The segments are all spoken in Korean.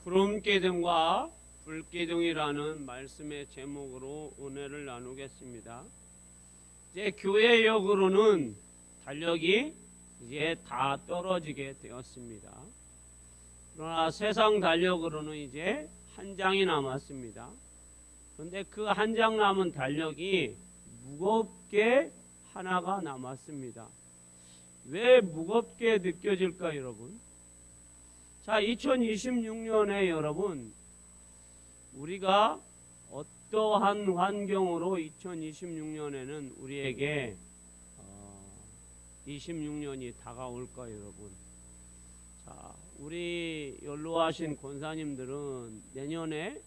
구름기둥과 불기둥이라는 말씀의 제목으로 은혜를 나누겠습니다. 이제 교회역으로는 달력이 이제 다 떨어지게 되었습니다. 그러나 세상 달력으로는 이제 한 장이 남았습니다. 그런데 그 한 장 남은 달력이 무겁게 하나가 남았습니다. 왜 무겁게 느껴질까 여러분? 자, 2026년에 여러분, 우리가 어떠한 환경으로 2026년에는 우리에게 26년이 다가올까 여러분? 자, 우리 연로하신 권사님들은 내년에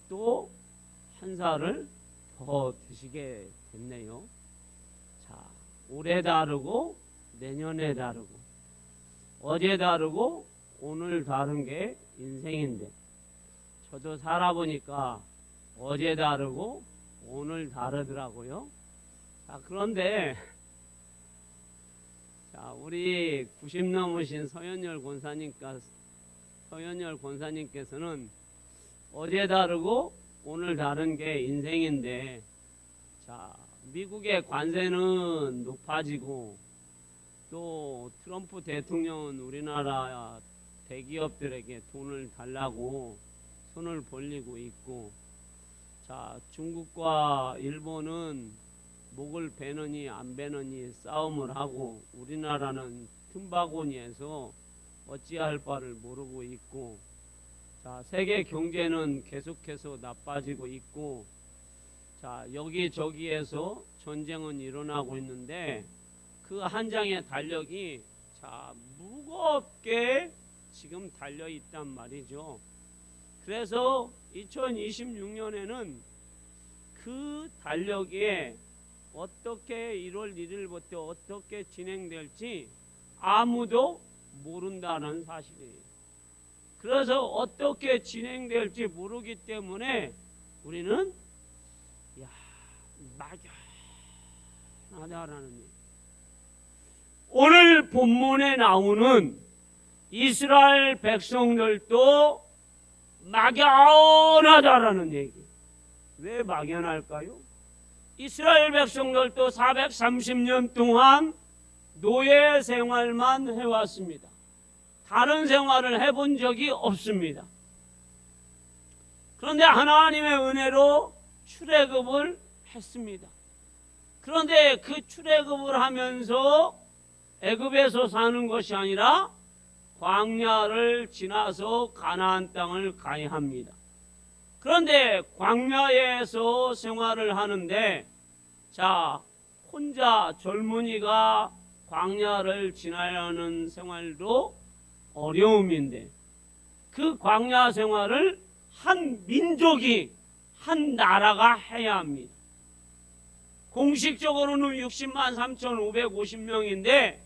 또 한 살을 더 드시게 됐네요. 자, 올해 다르고 내년에 다르고 어제 다르고 오늘 다른 게 인생인데, 저도 살아보니까 어제 다르고 오늘 다르더라고요. 자, 그런데 자, 우리 90 넘으신 서현열 권사님께서는 어제 다르고 오늘 다른 게 인생인데, 자, 미국의 관세는 높아지고 또 트럼프 대통령은 우리나라 대기업들에게 돈을 달라고 손을 벌리고 있고, 자, 중국과 일본은 목을 베느니 안 베느니 싸움을 하고, 우리나라는 틈바구니에서 어찌할 바를 모르고 있고, 자, 세계 경제는 계속해서 나빠지고 있고, 자, 여기저기에서 전쟁은 일어나고 있는데 그 한 장의 달력이 자, 무겁게 지금 달려 있단 말이죠. 그래서 2026년에는 그 달력에 어떻게 1월 1일부터 어떻게 진행될지 아무도 모른다는 사실이에요. 그래서 어떻게 진행될지 모르기 때문에 우리는 막연하다라는 얘기. 오늘 본문에 나오는 이스라엘 백성들도 막연하다라는 얘기. 왜 막연할까요? 이스라엘 백성들도 430년 동안 노예 생활만 해왔습니다. 다른 생활을 해본 적이 없습니다. 그런데 하나님의 은혜로 출애굽을 했습니다. 그런데 그 출애굽을 하면서 애굽에서 사는 것이 아니라 광야를 지나서 가나안 땅을 가야 합니다. 그런데 광야에서 생활을 하는데, 자, 혼자 젊은이가 광야를 지나려는 생활도 어려움인데, 그 광야 생활을 한 민족이, 한 나라가 해야 합니다. 공식적으로는 60만 3,550명인데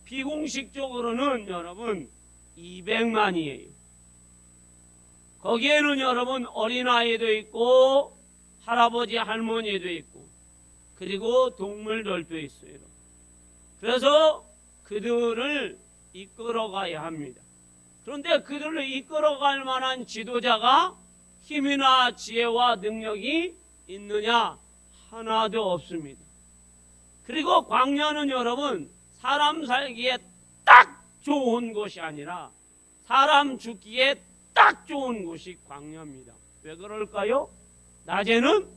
비공식적으로는 여러분 200만이에요. 거기에는 여러분 어린아이도 있고 할아버지 할머니도 있고 그리고 동물들도 있어요. 그래서 그들을 이끌어가야 합니다. 그런데 그들을 이끌어갈 만한 지도자가 힘이나 지혜와 능력이 있느냐? 하나도 없습니다. 그리고 광야는 여러분 사람 살기에 딱 좋은 곳이 아니라 사람 죽기에 딱 좋은 곳이 광야입니다. 왜 그럴까요? 낮에는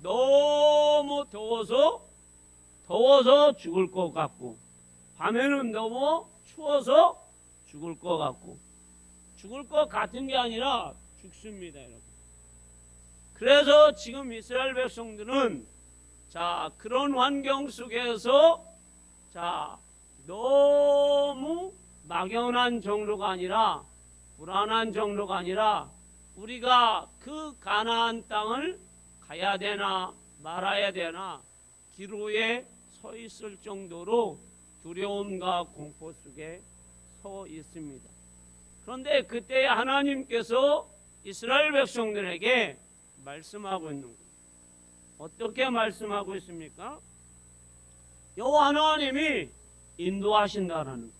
너무 더워서 죽을 것 같고, 밤에는 너무 추워서 죽을 것 같고, 죽을 것 같은 게 아니라 죽습니다, 여러분. 그래서 지금 이스라엘 백성들은 자, 그런 환경 속에서 자, 너무 막연한 정도가 아니라 불안한 정도가 아니라 우리가 그 가나안 땅을 가야 되나 말아야 되나 기로에 서 있을 정도로 두려움과 공포 속에 서 있습니다. 그런데 그때 하나님께서 이스라엘 백성들에게 말씀하고 있는 거예요. 어떻게 말씀하고 있습니까? 여호와 하나님이 인도하신다라는 거예요.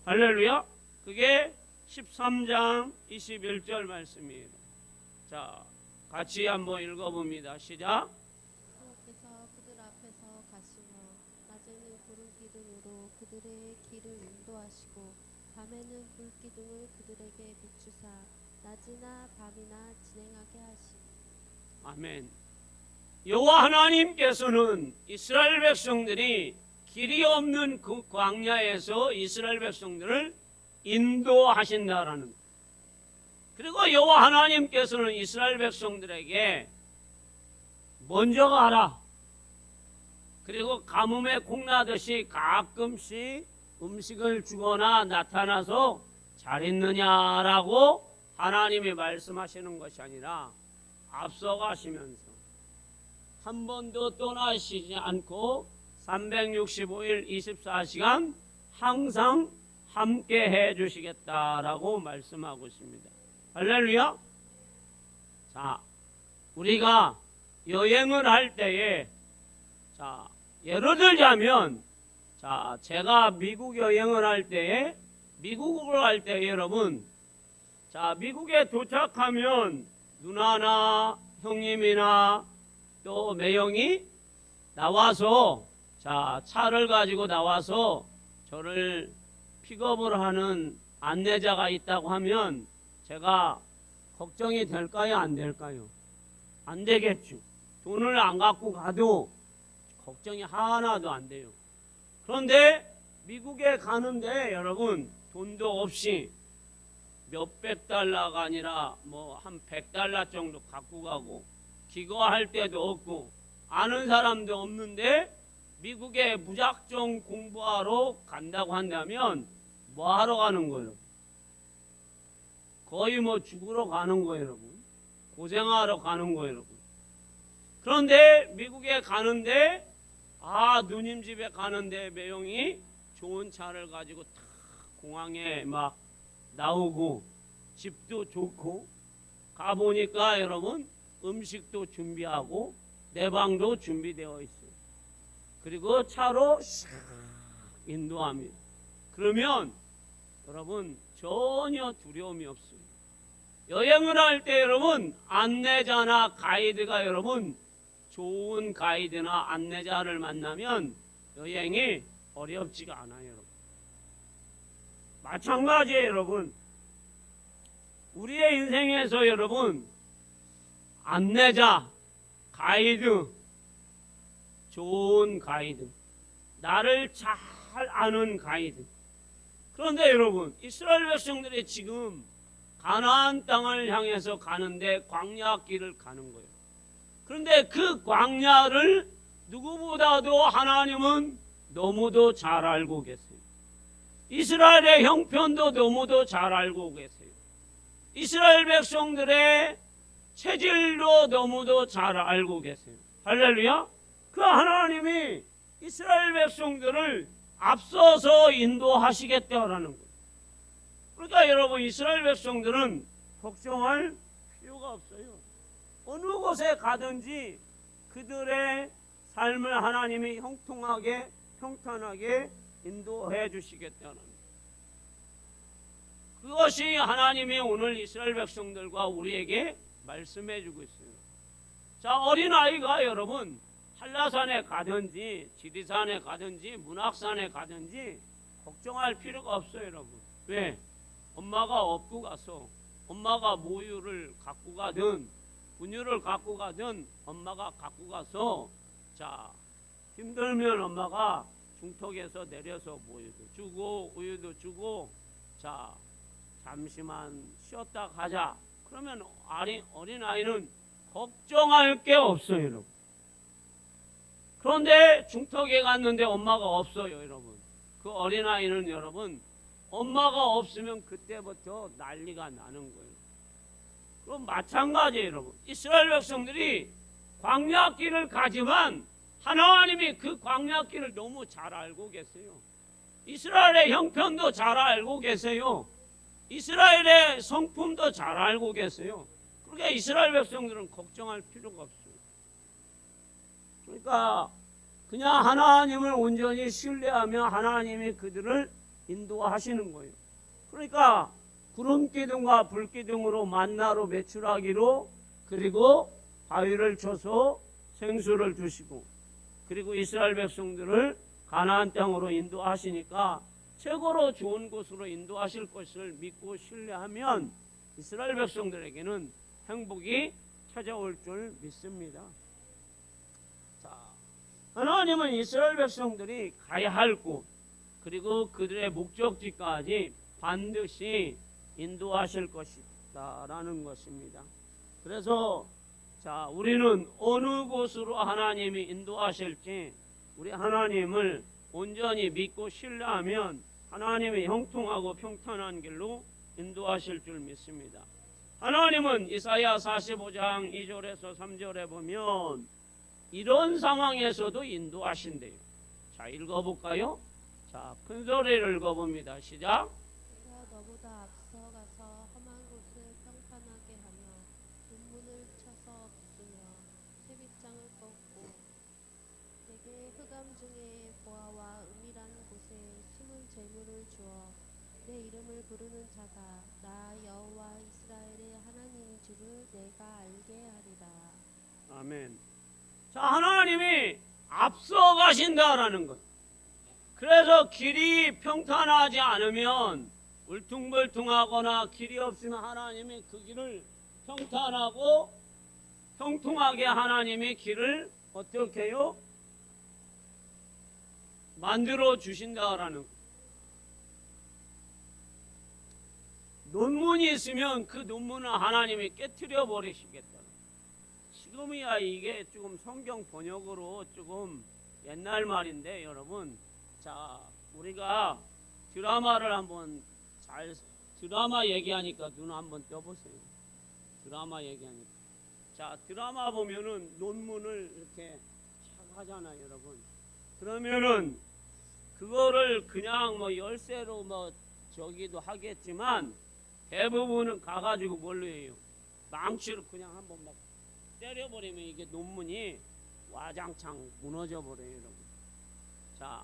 할렐루야. 그게 13장 21절 말씀이에요. 자, 같이 한번 읽어봅니다. 시작. 여호와께서 그들 앞에서 가시며 낮에는 구름 기둥으로 그들의 길을 인도하시고 밤에는 불 기둥을 그들에게 비추사 낮이나 밤이나 진행하게 하시니. 아멘. 여호와 하나님께서는 이스라엘 백성들이 길이 없는 그 광야에서 이스라엘 백성들을 인도하신다라는 것. 그리고 여호와 하나님께서는 이스라엘 백성들에게 먼저 가라. 그리고 가뭄에 콩나듯이 가끔씩 음식을 주거나 나타나서 잘 있느냐라고 하나님이 말씀하시는 것이 아니라 앞서가시면서 한 번도 떠나시지 않고 365일 24시간 항상 함께 해 주시겠다라고 말씀하고 있습니다. 할렐루야. 자, 우리가 여행을 할 때에, 자, 예를 들자면, 자, 제가 미국 여행을 할 때에, 미국을 할 때 여러분, 자, 미국에 도착하면 누나나 형님이나 또 매형이 나와서, 자, 차를 가지고 나와서 저를 픽업을 하는 안내자가 있다고 하면 제가 걱정이 될까요? 안 될까요? 안 되겠죠. 돈을 안 갖고 가도 걱정이 하나도 안 돼요. 그런데 미국에 가는데 여러분 돈도 없이 몇백 달러가 아니라 뭐 한 100달러 정도 갖고 가고 기거할 때도 없고 아는 사람도 없는데 미국에 무작정 공부하러 간다고 한다면 뭐 하러 가는 거예요? 거의 뭐 죽으러 가는 거예요, 여러분. 고생하러 가는 거예요, 여러분. 그런데 미국에 가는데 누님 집에 가는데 매형이 좋은 차를 가지고 탁 공항에 막 나오고 집도 좋고 가보니까 여러분 음식도 준비하고 내 방도 준비되어 있어요. 그리고 차로 샥 인도합니다. 그러면 여러분 전혀 두려움이 없어요. 여행을 할 때 여러분 안내자나 가이드가 여러분 좋은 가이드나 안내자를 만나면 여행이 어렵지가 않아요. 여러분. 마찬가지예요. 여러분 우리의 인생에서 여러분 안내자, 가이드, 좋은 가이드, 나를 잘 아는 가이드. 그런데 여러분 이스라엘 백성들이 지금 가나안 땅을 향해서 가는데 광야 길을 가는 거예요. 그런데 그 광야를 누구보다도 하나님은 너무도 잘 알고 계세요. 이스라엘의 형편도 너무도 잘 알고 계세요. 이스라엘 백성들의 체질도 너무도 잘 알고 계세요. 할렐루야. 그 하나님이 이스라엘 백성들을 앞서서 인도하시겠다라는 거예요. 그러니까 여러분 이스라엘 백성들은 걱정할 필요가 없어요. 어느 곳에 가든지 그들의 삶을 하나님이 형통하게 평탄하게 인도해 주시겠다는 거예요. 그것이 하나님이 오늘 이스라엘 백성들과 우리에게 말씀해 주고 있어요. 자, 어린아이가 여러분 한라산에 가든지 지리산에 가든지 문학산에 가든지 걱정할 필요가 없어요. 여러분 왜? 엄마가 업고 가서 엄마가 모유를 갖고 가든 분유를 갖고 가든 엄마가 갖고 가서 자 힘들면 엄마가 중턱에서 내려서 모유도 주고 우유도 주고 자 잠시만 쉬었다 가자. 그러면 어린아이는 걱정할 게 없어요. 여러분. 그런데 중턱에 갔는데 엄마가 없어요. 여러분. 그 어린아이는 여러분 엄마가 없으면 그때부터 난리가 나는 거예요. 그럼 마찬가지예요. 여러분. 이스라엘 백성들이 광야길을 가지만 하나님이 그 광야길을 너무 잘 알고 계세요. 이스라엘의 형편도 잘 알고 계세요. 이스라엘의 성품도 잘 알고 계세요. 그러니까 이스라엘 백성들은 걱정할 필요가 없어요. 그러니까 그냥 하나님을 온전히 신뢰하며 하나님이 그들을 인도하시는 거예요. 그러니까 구름 기둥과 불 기둥으로 만나로 매출하기로, 그리고 바위를 쳐서 생수를 주시고, 그리고 이스라엘 백성들을 가나안 땅으로 인도하시니까 최고로 좋은 곳으로 인도하실 것을 믿고 신뢰하면 이스라엘 백성들에게는 행복이 찾아올 줄 믿습니다. 자, 하나님은 이스라엘 백성들이 가야 할 곳, 그리고 그들의 목적지까지 반드시 인도하실 것이다라는 것입니다. 그래서 자, 우리는 어느 곳으로 하나님이 인도하실지 우리 하나님을 온전히 믿고 신뢰하면 하나님의 형통하고 평탄한 길로 인도하실 줄 믿습니다. 하나님은 이사야 45장 2절에서 3절에 보면 이런 상황에서도 인도하신대요. 자, 읽어볼까요? 자, 큰 소리를 읽어봅니다. 시작. 내가 너보다 앞서 가서 험한 곳을 평탄하게 하며 눈문을 쳐서 부수며 쇠빗장을 꺾고 내게 흑암 중에 보아와 은밀한 곳에 숨은 재물을 주어 내 이름을 부르는 자가 나 여호와 이스라엘의 하나님인 줄을 내가 알게 하리라. 아멘. 자, 하나님이 앞서 가신다라는 것. 그래서 길이 평탄하지 않으면 울퉁불퉁하거나 길이 없으면 하나님이 그 길을 평탄하고 형통하게 하나님이 길을 어떻게 해요? 만들어 주신다라는 것. 논문이 있으면 그 논문을 하나님이 깨트려 버리시겠다. 지금이야 이게 조금 성경 번역으로 조금 옛날 말인데 여러분, 자, 우리가 드라마를 한번 드라마 얘기하니까 눈 한번 떠보세요. 드라마 얘기하니까. 자, 드라마 보면은 논문을 이렇게 쫙 하잖아요, 여러분. 그러면은 그거를 그냥 뭐 열쇠로 뭐 저기도 하겠지만 대부분은 가가지고 뭘로 해요? 망치로 그냥 한번 막 때려버리면 이게 논문이 와장창 무너져 버려요, 여러분. 자,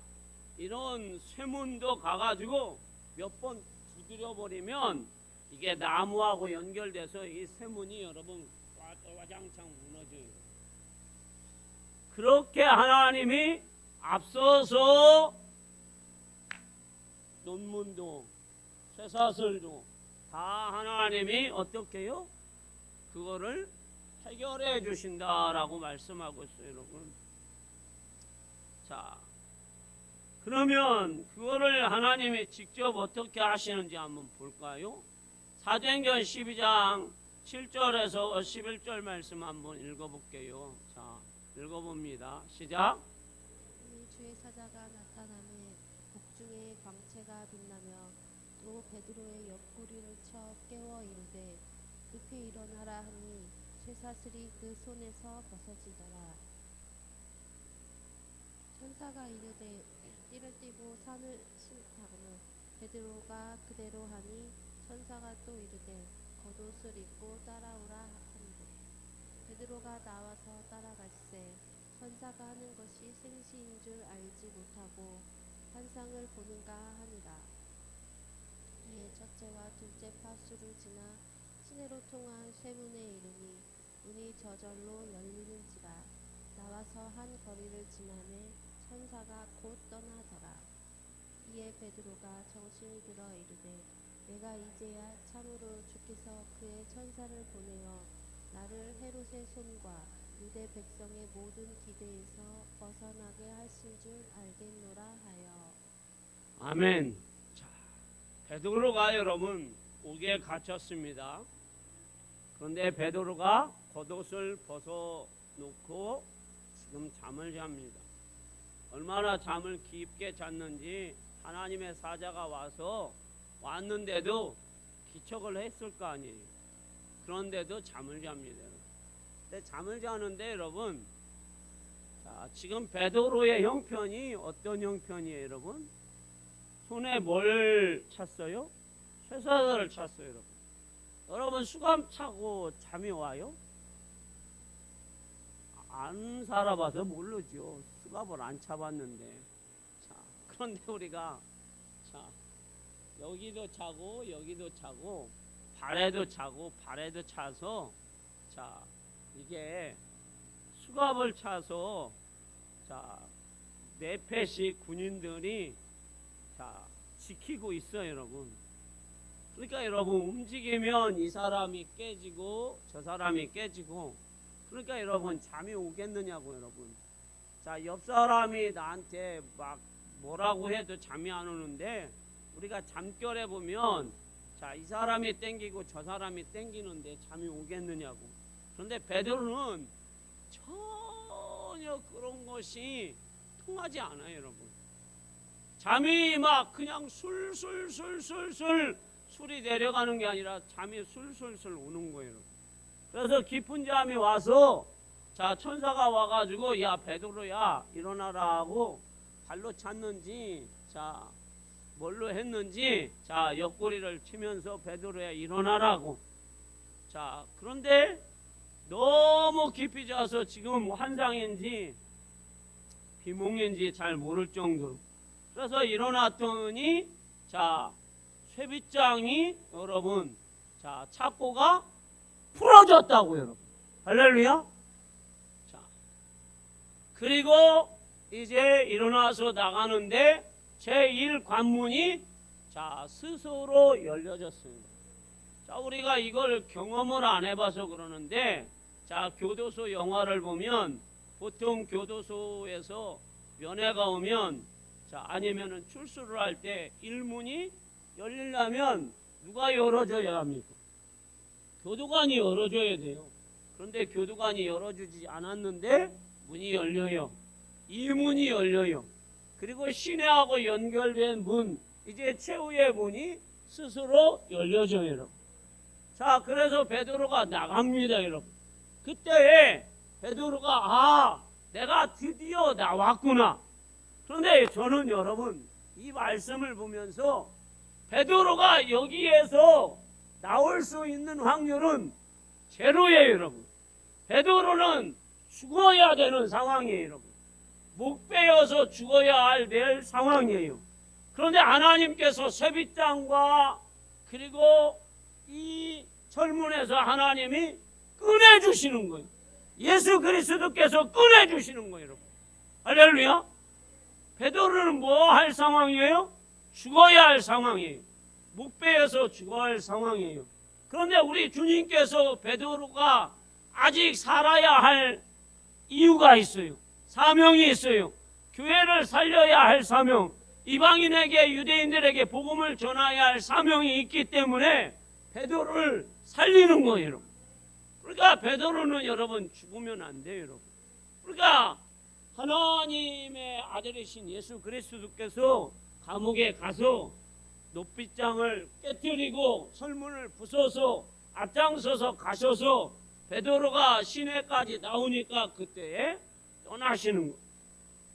이런 쇠문도 가가지고 몇 번 두드려 버리면 이게 나무하고 연결돼서 이 쇠문이 여러분 와장창 무너져요. 그렇게 하나님이 앞서서 논문도 쇠사슬도 다 하나님이 어떻게 해요? 그거를 해결해 주신다라고 말씀하고 있어요, 여러분. 자, 그러면 그거를 하나님이 직접 어떻게 하시는지 한번 볼까요? 사도행전 12장 7절에서 11절 말씀 한번 읽어볼게요. 자, 읽어봅니다. 시작. 이 주의 사자가 나타나매 복중에 광채가 빛나며 또 베드로의 옆구리를 쳐 깨워 이르되 급히 일어나라 하니 쇠사슬이 그 손에서 벗어지더라. 천사가 이르되 띠를 띠고 산을 싫다고는 베드로가 그대로 하니 천사가 또 이르되 겉옷을 입고 따라오라 하니라. 베드로가 나와서 따라갈새 천사가 하는 것이 생시인 줄 알지 못하고 환상을 보는가 하니라. 이에 첫째와 둘째 파수를 지나 시내로 통한 쇠문에 이르니 문이 저절로 열리는지라. 나와서 한 거리를 지나매 천사가 곧 떠나더라. 이에 베드로가 정신이 들어 이르되 내가 이제야 참으로 주께서 그의 천사를 보내어 나를 헤롯의 손과 유대 백성의 모든 기대에서 벗어나게 하신 줄 알겠노라 하여. 아멘. 자, 베드로가 여러분 옥에 갇혔습니다. 그런데 베드로가 겉옷을 벗어놓고 지금 잠을 잡니다. 얼마나 잠을 깊게 잤는지 하나님의 사자가 왔는데도 기척을 했을 거 아니에요. 그런데도 잠을 잡니다. 근데 잠을 자는데 여러분, 자, 지금 베드로의 형편이 어떤 형편이에요, 여러분? 손에 뭘 찼어요? 쇠사슬을 찼어요, 여러분. 여러분 수감 차고 잠이 와요? 안 살아봐서 모르죠. 수갑을 안 차봤는데. 자, 그런데 우리가 자, 여기도 차고 여기도 차고 발에도 차고 발에도 차서 자 이게 수갑을 차서 자 네페시 군인들이 자 지키고 있어요, 여러분. 그러니까 여러분 움직이면 이 사람이 깨지고 저 사람이 깨지고 그러니까 여러분 잠이 오겠느냐고 여러분. 자, 옆 사람이 나한테 막 뭐라고 해도 잠이 안 오는데 우리가 잠결에 보면 자, 이 사람이 땡기고 저 사람이 땡기는데 잠이 오겠느냐고. 그런데 베드로는 전혀 그런 것이 통하지 않아요, 여러분. 잠이 막 그냥 술술 술이 내려가는 게 아니라 잠이 술술술 오는 거예요. 그래서 깊은 잠이 와서 자 천사가 와가지고 야 베드로야 일어나라 하고 발로 찼는지 자 뭘로 했는지 자 옆구리를 치면서 베드로야 일어나라고. 자 그런데 너무 깊이 자서 지금 환상인지 비몽인지 잘 모를 정도로 그래서 일어났더니 자 쇠빗장이 여러분 자 착고가 풀어졌다고 여러분. 할렐루야. 자 그리고 이제 일어나서 나가는데 제1관문이 자 스스로 열려졌습니다. 자 우리가 이걸 경험을 안 해봐서 그러는데 자 교도소 영화를 보면 보통 교도소에서 면회가 오면 자 아니면은 출소를 할 때 1문이 열리려면 누가 열어줘야 합니까? 교도관이 열어줘야 돼요. 그런데 교도관이 열어주지 않았는데 문이 열려요. 이 문이 열려요. 그리고 시내하고 연결된 문 이제 최후의 문이 스스로 열려져요, 여러분. 자 그래서 베드로가 나갑니다, 여러분. 그때 베드로가 아 내가 드디어 나왔구나. 그런데 저는 여러분 이 말씀을 보면서 베드로가 여기에서 나올 수 있는 확률은 제로예요, 여러분. 베드로는 죽어야 되는 상황이에요, 여러분. 목 베어서 죽어야 할 될 상황이에요. 그런데 하나님께서 쇠빗장과 그리고 이 철문에서 하나님이 꺼내주시는 거예요. 예수 그리스도께서 꺼내주시는 거예요, 여러분. 할렐루야. 베드로는 뭐 할 상황이에요? 죽어야 할 상황이에요. 목배에서 죽어야 할 상황이에요. 그런데 우리 주님께서 베드로가 아직 살아야 할 이유가 있어요. 사명이 있어요. 교회를 살려야 할 사명, 이방인에게 유대인들에게 복음을 전해야 할 사명이 있기 때문에 베드로를 살리는 거예요, 여러분. 그러니까 베드로는 여러분 죽으면 안 돼요, 여러분. 그러니까 하나님의 아들이신 예수 그리스도께서 감옥에 가서 높빗장을 깨뜨리고 철문을 부숴서 앞장서서 가셔서 베드로가 시내까지 나오니까 그때 떠나시는 거.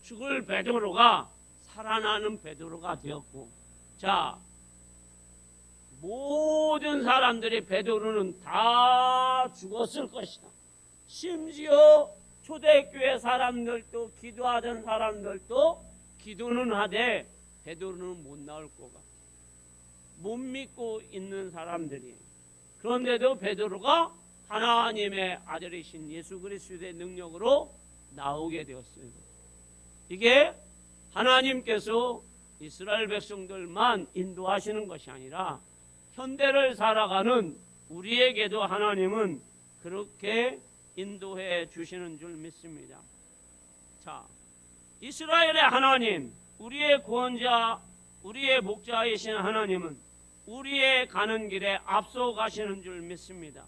죽을 베드로가 살아나는 베드로가 되었고, 자 모든 사람들이 베드로는 다 죽었을 것이다. 심지어 초대교회 사람들도 기도하던 사람들도 기도는 하되 베드로는 못 나올 것 같아. 못 믿고 있는 사람들이. 그런데도 베드로가 하나님의 아들이신 예수 그리스도의 능력으로 나오게 되었어요. 이게 하나님께서 이스라엘 백성들만 인도하시는 것이 아니라 현대를 살아가는 우리에게도 하나님은 그렇게 인도해 주시는 줄 믿습니다. 자, 이스라엘의 하나님, 우리의 구원자, 우리의 목자이신 하나님은 우리의 가는 길에 앞서 가시는 줄 믿습니다.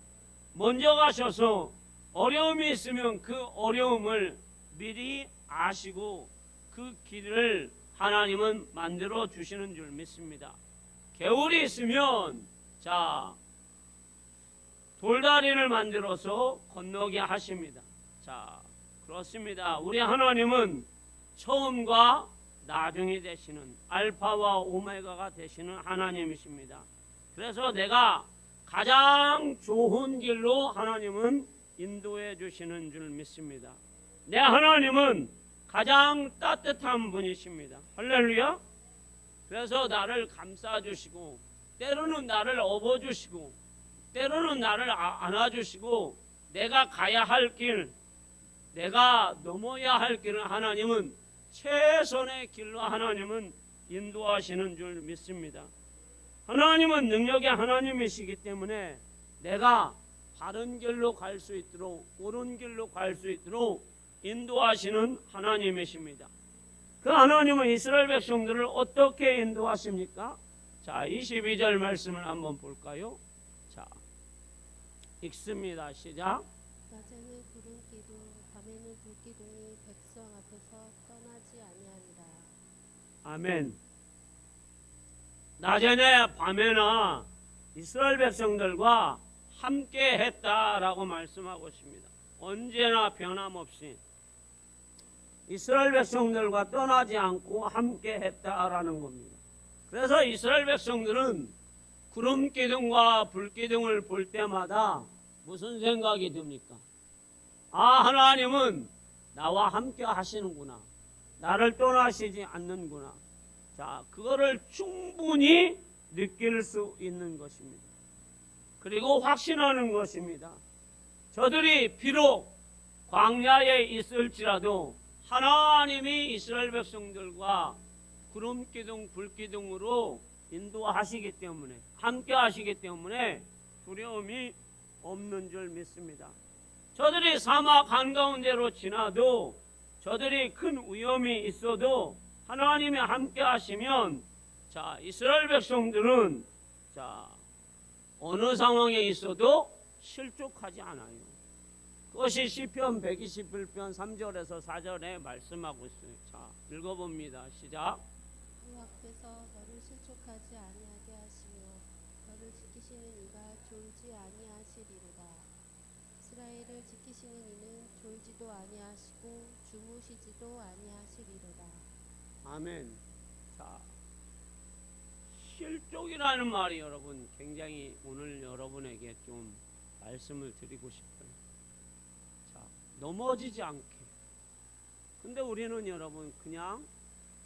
먼저 가셔서 어려움이 있으면 그 어려움을 미리 아시고 그 길을 하나님은 만들어 주시는 줄 믿습니다. 개울이 있으면 자 돌다리를 만들어서 건너게 하십니다. 자 그렇습니다. 우리 하나님은 처음과 나중이 되시는 알파와 오메가가 되시는 하나님이십니다. 그래서 내가 가장 좋은 길로 하나님은 인도해 주시는 줄 믿습니다. 내 하나님은 가장 따뜻한 분이십니다. 할렐루야. 그래서 나를 감싸주시고 때로는 나를 업어주시고 때로는 나를 안아주시고 내가 가야 할 길, 내가 넘어야 할 길을 하나님은 최선의 길로 하나님은 인도하시는 줄 믿습니다. 하나님은 능력의 하나님이시기 때문에 내가 바른 길로 갈 수 있도록 옳은 길로 갈 수 있도록 인도하시는 하나님이십니다. 그 하나님은 이스라엘 백성들을 어떻게 인도하십니까? 자, 22절 말씀을 한번 볼까요? 자, 읽습니다. 시작. 낮에는 구름 기둥, 밤에는 불 기둥이 백성 앞에서 떠나지 아니하니라. 아멘. 낮에나 밤에나 이스라엘 백성들과 함께 했다라고 말씀하고 있습니다. 언제나 변함없이 이스라엘 백성들과 떠나지 않고 함께 했다라는 겁니다. 그래서 이스라엘 백성들은 구름 기둥과 불 기둥을 볼 때마다 무슨 생각이 듭니까? 아, 하나님은 나와 함께 하시는구나. 나를 떠나시지 않는구나. 자, 그거를 충분히 느낄 수 있는 것입니다. 그리고 확신하는 것입니다. 저들이 비록 광야에 있을지라도 하나님이 이스라엘 백성들과 구름 기둥, 불 기둥으로 인도하시기 때문에 함께 하시기 때문에 두려움이 없는 줄 믿습니다. 저들이 사막 한가운데로 지나도 저들이 큰 위험이 있어도 하나님이 함께 하시면 자, 이스라엘 백성들은 자, 어느 상황에 있어도 실족하지 않아요. 그것이 시편 121편 3절에서 4절에 말씀하고 있어요. 자, 읽어봅니다. 시작. 그 앞에서 너를 실족하지 아니하게 하시며 너를 지키시는 이가 졸지 아니하시리로다. 이스라엘을 지키시는 이는 졸지도 아니하시고 주무시지도 아니하시리로다. 아멘. 자, 실족이라는 말이 여러분 굉장히 오늘 여러분에게 좀 말씀을 드리고 싶어요. 자, 넘어지지 않게. 근데 우리는 여러분 그냥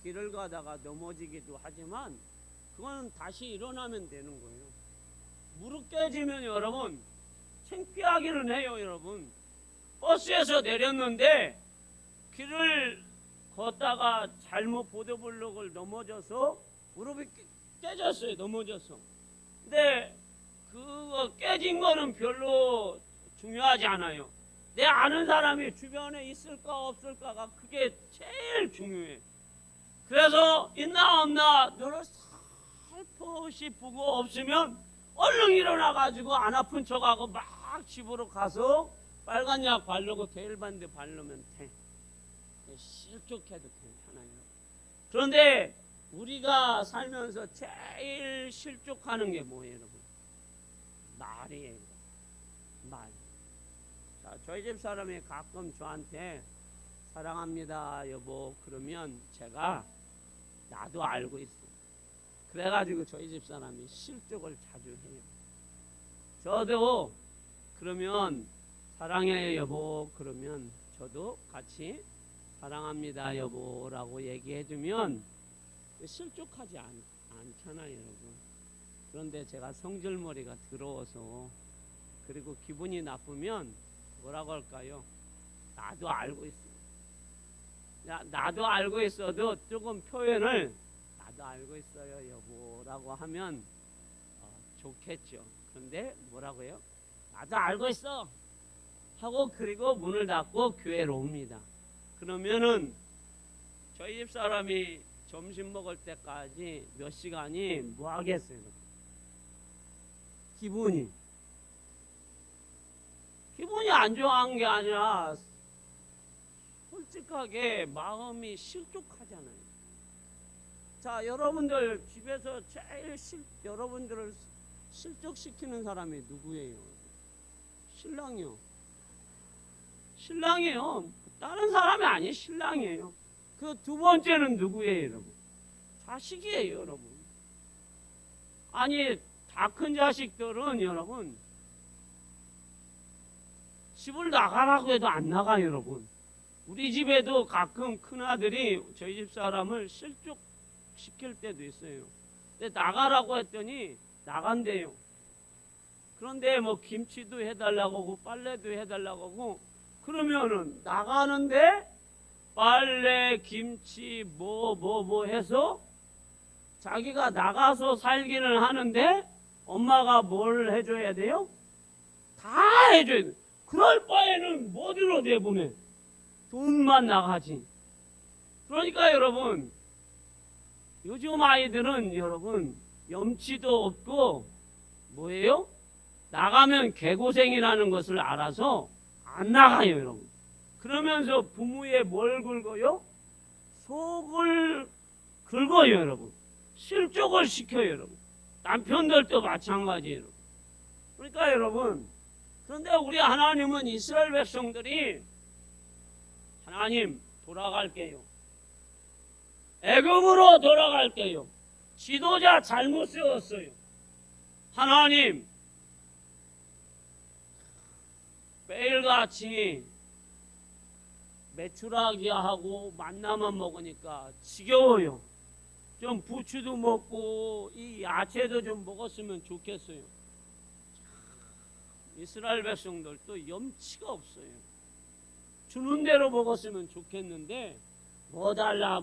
길을 가다가 넘어지기도 하지만 그건 다시 일어나면 되는 거예요. 무릎 깨지면 여러분 창피하기는 해요. 여러분 버스에서 내렸는데 길을 걷다가 잘못 보도블록을 넘어져서 무릎이 깨졌어요. 넘어져서. 근데 그거 깨진 거는 별로 중요하지 않아요. 내 아는 사람이 주변에 있을까 없을까가 그게 제일 중요해. 그래서 있나 없나 너를 살포시 보고 없으면 얼른 일어나가지고 안 아픈 척하고 막 집으로 가서 빨간 약 바르고 게일반대 바르면 돼. 실족해도 괜찮아요. 그런데 우리가 살면서 제일 실족하는 게 뭐예요, 여러분? 말이에요. 말. 자, 저희 집 사람이 가끔 저한테 사랑합니다, 여보. 그러면 제가 나도 알고 있어. 그래가지고 저희 집 사람이 실족을 자주 해요. 저도 그러면 사랑해요, 여보. 그러면 저도 같이 사랑합니다, 여보라고 얘기해주면 실족하지 않잖아요, 여러분. 그런데 제가 성질머리가 더러워서 그리고 기분이 나쁘면 뭐라고 할까요? 나도 알고 있어. 나도 알고 있어도 조금 표현을 나도 알고 있어요, 여보라고 하면 좋겠죠. 그런데 뭐라고요? 나도 알고 있어 하고 그리고 문을 닫고 교회로 옵니다. 그러면은 저희 집 사람이 점심 먹을 때까지 몇 시간이 뭐 하겠어요? 기분이 안 좋아한 게 아니라 솔직하게 마음이 실족하잖아요. 자, 여러분들 집에서 제일 여러분들을 실족시키는 사람이 누구예요? 신랑이요. 신랑이에요. 다른 사람이 아니 신랑이에요. 그 두 번째는 누구예요, 여러분? 자식이에요, 여러분. 아니, 다 큰 자식들은 여러분 집을 나가라고 해도 안 나가요, 여러분. 우리 집에도 가끔 큰아들이 저희 집 사람을 시킬 때도 있어요. 근데 나가라고 했더니 나간대요. 그런데 뭐 김치도 해달라고 하고 빨래도 해달라고 하고 그러면은 나가는데 빨래, 김치 뭐 해서 자기가 나가서 살기는 하는데 엄마가 뭘 해줘야 돼요? 다 해줘야 돼. 그럴 바에는 뭐들어 내보내. 돈만 나가지. 그러니까 여러분 요즘 아이들은 여러분 염치도 없고 뭐예요? 나가면 개고생이라는 것을 알아서 안 나가요 여러분. 그러면서 부모의 뭘 긁어요? 속을 긁어요 여러분. 실족을 시켜요 여러분. 남편들도 마찬가지예요. 그러니까 여러분 그런데 우리 하나님은 이스라엘 백성들이 하나님 돌아갈게요. 애굽으로 돌아갈게요. 지도자 잘못 세웠어요. 하나님 매일같이 메추라기 하고 만나만 먹으니까 지겨워요. 좀 부추도 먹고 이 야채도 좀 먹었으면 좋겠어요. 이스라엘 백성들도 염치가 없어요. 주는 대로 먹었으면 좋겠는데 뭐 달라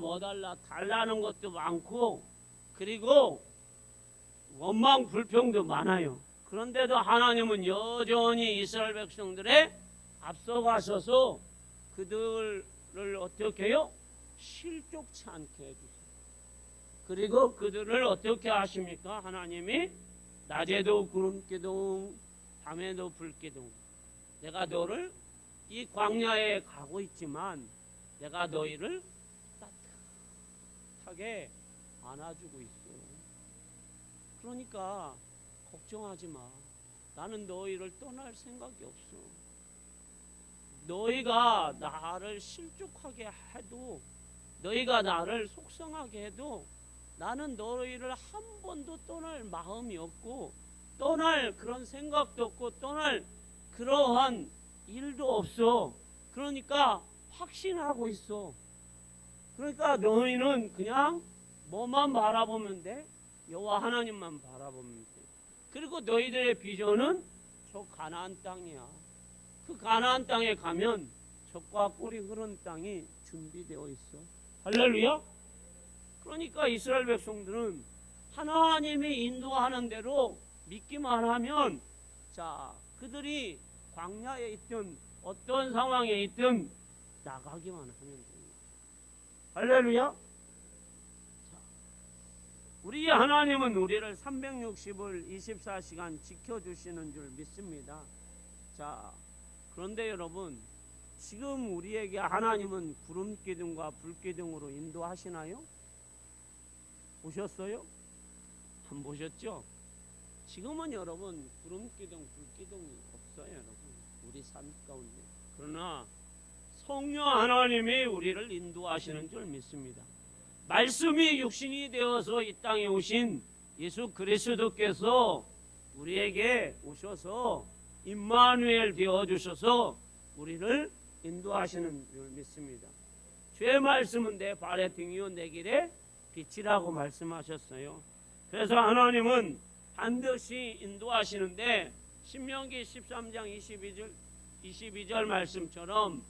달라는 것도 많고 그리고 원망 불평도 많아요. 그런데도 하나님은 여전히 이스라엘 백성들의 앞서가셔서 그들을 어떻게 해요? 실족치 않게 해주세요. 그리고 그들을 어떻게 하십니까? 하나님이 낮에도 구름기둥 밤에도 불기둥 내가 너를 이 광야에 가고 있지만 내가 너희를 따뜻하게 안아주고 있어. 그러니까 걱정하지 마. 나는 너희를 떠날 생각이 없어. 너희가 나를 실족하게 해도 너희가 나를 속상하게 해도 나는 너희를 한 번도 떠날 마음이 없고 떠날 그런 생각도 없고 떠날 그러한 일도 없어. 그러니까 확신하고 있어. 그러니까 너희는 그냥 뭐만 바라보면 돼? 여호와 하나님만 바라보면 돼. 그리고 너희들의 비전은 저 가나안 땅이야. 그 가나안 땅에 가면 젖과 꿀이 흐르는 땅이 준비되어 있어. 할렐루야. 그러니까 이스라엘 백성들은 하나님이 인도하는 대로 믿기만 하면 자 그들이 광야에 있든 어떤 상황에 있든 나가기만 하면 됩니다. 할렐루야. 자, 우리 하나님은 우리를 360을 24시간 지켜주시는 줄 믿습니다. 자 그런데 여러분 지금 우리에게 하나님은 구름기둥과 불기둥으로 인도하시나요? 보셨어요? 안 보셨죠? 지금은 여러분 구름기둥 불기둥이 없어요 여러분 우리 삶 가운데. 그러나 성령 하나님이 우리를 인도하시는 줄 믿습니다. 말씀이 육신이 되어서 이 땅에 오신 예수 그리스도께서 우리에게 오셔서 임마누엘 되어주셔서 우리를 인도하시는 줄 믿습니다. 주의 말씀은 내 발의 등이요 내 길의 빛이라고 말씀하셨어요. 그래서 하나님은 반드시 인도하시는데 신명기 13장 22절 말씀처럼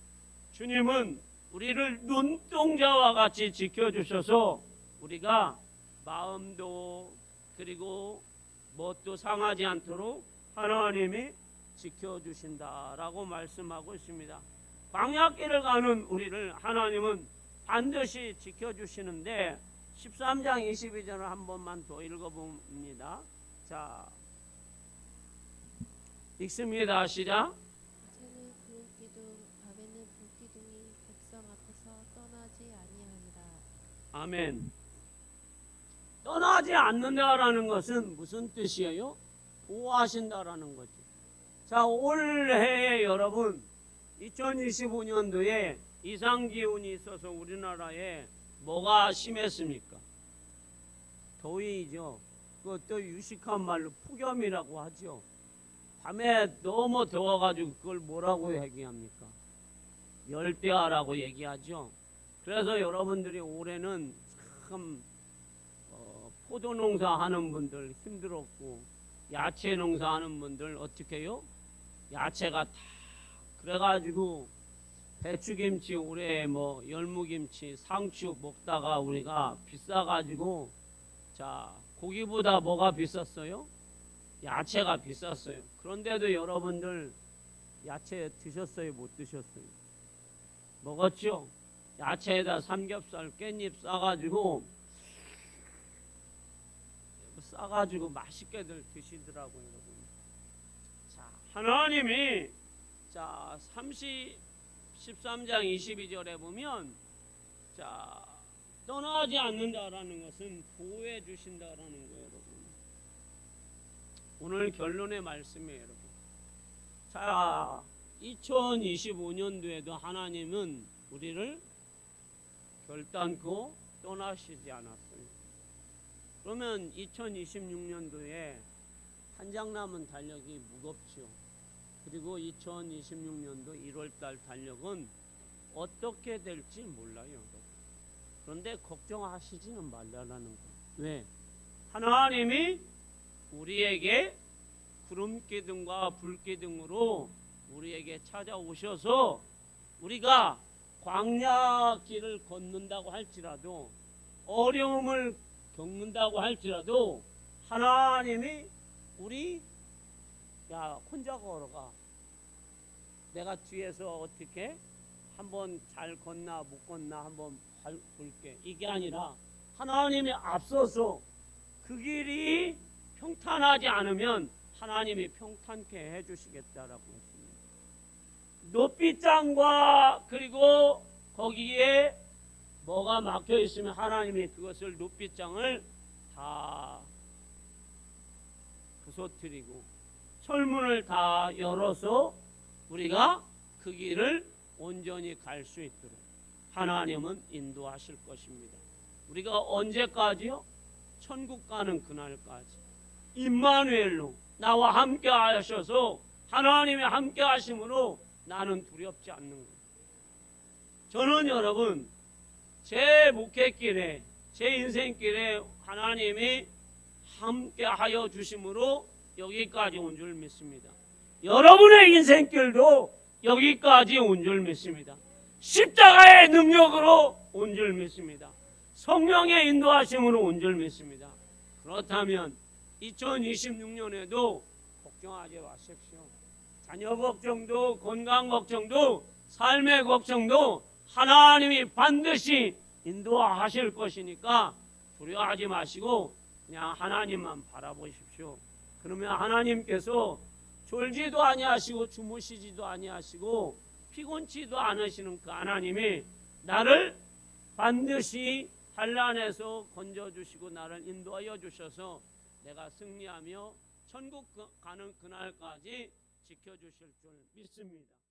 주님은 우리를 눈동자와 같이 지켜주셔서 우리가 마음도 그리고 뭣도 상하지 않도록 하나님이 지켜주신다라고 말씀하고 있습니다. 광야길을 가는 우리를 하나님은 반드시 지켜주시는데 13장 22절을 한 번만 더 읽어봅니다. 자, 읽습니다. 시작. 낮에는 구름기둥 밤에는 불기둥이 백성 앞에서 떠나지 아니하니라. 아멘. 떠나지 않는다라는 것은 무슨 뜻이에요? 보호하신다라는 거죠. 자, 올해 여러분 2025년도에 이상기온이 있어서 우리나라에 뭐가 심했습니까? 더위죠. 그것도 유식한 말로 폭염이라고 하죠. 밤에 너무 더워가지고 그걸 뭐라고 얘기합니까? 열대야라고 얘기하죠. 그래서 여러분들이 올해는 참 포도 농사 하는 분들 힘들었고, 야채 농사 하는 분들 어떻게 해요? 야채가 다 그래가지고 배추김치 올해 뭐 열무김치 상추 먹다가 우리가 비싸가지고, 자 고기보다 뭐가 비쌌어요? 야채가 비쌌어요. 그런데도 여러분들 야채 드셨어요? 못 드셨어요? 먹었죠? 야채에다 삼겹살 깻잎 싸가지고 맛있게들 드시더라고요, 여러분. 자, 하나님이 자 13장 22절에 보면, 자 떠나지 않는다라는 것은 보호해 주신다라는 거예요, 여러분. 오늘 결론의 말씀이에요, 여러분. 자, 2025년도에도 하나님은 우리를 결단코 떠나시지 않았어요. 그러면 2026년도에 한 장 남은 달력이 무겁죠. 그리고 2026년도 1월달 달력은 어떻게 될지 몰라요. 그런데 걱정하시지는 말라는 거예요. 왜? 하나님이 우리에게 구름기둥과 불기둥으로 우리에게 찾아오셔서 우리가 광야길을 걷는다고 할지라도, 어려움을 겪는다고 할지라도 하나님이 우리 야 혼자 걸어가, 내가 뒤에서 어떻게 한번 잘 걷나 못 걷나 한번 볼게, 이게 아니라 하나님이 앞서서 그 길이 평탄하지 않으면 하나님이 평탄케 해주시겠다라고 했습니다. 높이장과 그리고 거기에 뭐가 막혀 있으면 하나님이 그것을 높이장을 다 부서뜨리고 철문을 다 열어서 우리가 그 길을 온전히 갈 수 있도록 하나님은 인도하실 것입니다. 우리가 언제까지요? 천국 가는 그날까지 임마누엘로 나와 함께 하셔서 하나님이 함께 하심으로 나는 두렵지 않는 거예요. 저는 여러분 제 목회길에, 제 인생길에 하나님이 함께 하여 주심으로 여기까지 온 줄 믿습니다. 여러분의 인생길도 여기까지 온 줄 믿습니다. 십자가의 능력으로 온 줄 믿습니다. 성령의 인도하심으로 온 줄 믿습니다. 그렇다면 2026년에도 걱정하지 마십시오. 자녀 걱정도, 건강 걱정도, 삶의 걱정도 하나님이 반드시 인도하실 것이니까 두려워하지 마시고 그냥 하나님만 바라보십시오. 그러면 하나님께서 졸지도 아니하시고 주무시지도 아니하시고 피곤치도 않으시는 그 하나님이 나를 반드시 환난에서 건져주시고 나를 인도하여 주셔서 내가 승리하며 천국 가는 그날까지 지켜주실 줄 믿습니다.